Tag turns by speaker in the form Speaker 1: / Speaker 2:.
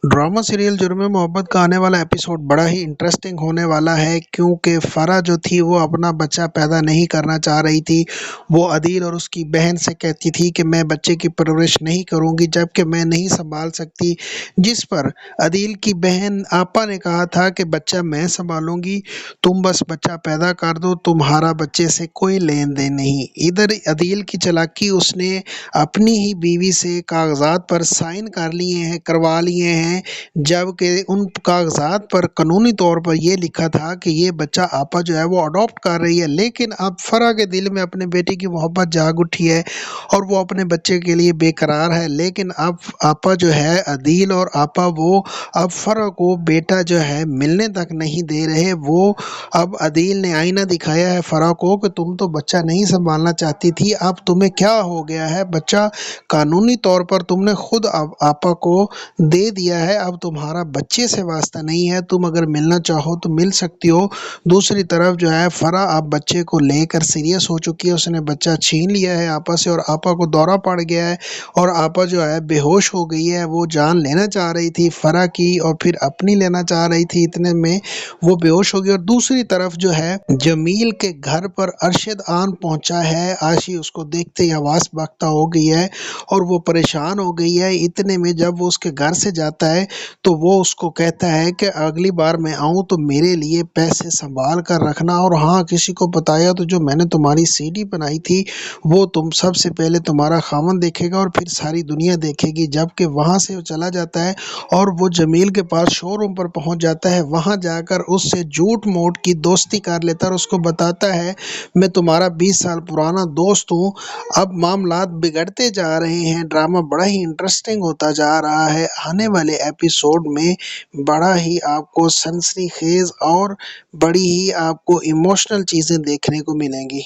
Speaker 1: Drama serial जुर्म मोहब्बत का आने वाला एपिसोड बड़ा ही इंटरेस्टिंग होने वाला है, क्योंकि फरा जो थी वो अपना बच्चा पैदा नहीं करना चाह रही थी। वो अदील और उसकी बहन से कहती थी कि मैं बच्चे की परवरिश नहीं करूंगी जबकि मैं नहीं संभाल सकती। जिस पर अदील की बहन आपा ने कहा था कि बच्चा मैं संभालूंगी, तुम बस बच्चा पैदा कर दो, तुम्हारा बच्चे से कोई लेन देन नहीं। इधर अदील की चालाकी, उसने अपनी ही बीवी से कागजात पर साइन करवा लिए हैं, जबकि उन कागजात पर कानूनी तौर पर यह लिखा था कि ये बच्चा आपा जो है वो अडॉप्ट कर रही है। लेकिन अब फरा के दिल में अपने बेटे की मोहब्बत जाग उठी है और वो अपने बच्चे के लिए बेकरार है। लेकिन अब आपा जो है, अदील और आपा, वो अब फरा को बेटा जो है मिलने तक नहीं दे रहे। वो अब अदील ने आईना दिखाया है फरा को कि तुम तो बच्चा नहीं संभालना चाहती थी, अब तुम्हें क्या हो गया है? बच्चा कानूनी तौर पर तुमने खुद अब आपा को दे दिया है, अब तुम्हारा बच्चे से वास्ता नहीं है, तुम अगर मिलना चाहो तो मिल सकती हो। दूसरी तरफ जो है फरा अब बच्चे को लेकर सीरियस हो चुकी है, उसने बच्चा छीन लिया है आपा से और आपा को दौरा पड़ गया है और आपा जो है बेहोश हो गई है। वो जान लेना चाह रही थी फरा की और फिर अपनी लेना चाह रही थी, इतने में वो बेहोश हो गई। और दूसरी तरफ जो है जमील के घर पर अरशद आन पहुंचा है। आशी उसको देखते ही हवास बख्ता हो गई है और वो परेशान हो गई है। इतने में जब वो उसके घर से जाता है तो वो उसको कहता है कि अगली बार मैं आऊं तो मेरे लिए पैसे संभाल कर रखना, और हाँ, किसी को बताया तो जो मैंने तुम्हारी सीडी बनाई थी वो तुम सबसे पहले तुम्हारा खामन देखेगा और फिर सारी दुनिया देखेगी। जबकि वहां से वो चला जाता है और वो जमील के पास शोरूम पर पहुंच जाता है। वहां जाकर उससे झूठ मूठ की दोस्ती कर लेता है और उसको बताता है मैं तुम्हारा 20 साल पुराना दोस्त हूँ। अब मामलात बिगड़ते जा रहे हैं, ड्रामा बड़ा ही इंटरेस्टिंग होता जा रहा है। आने वाले एपिसोड में बड़ा ही आपको सनसनीखेज और बड़ी ही आपको इमोशनल चीजें देखने को मिलेंगी।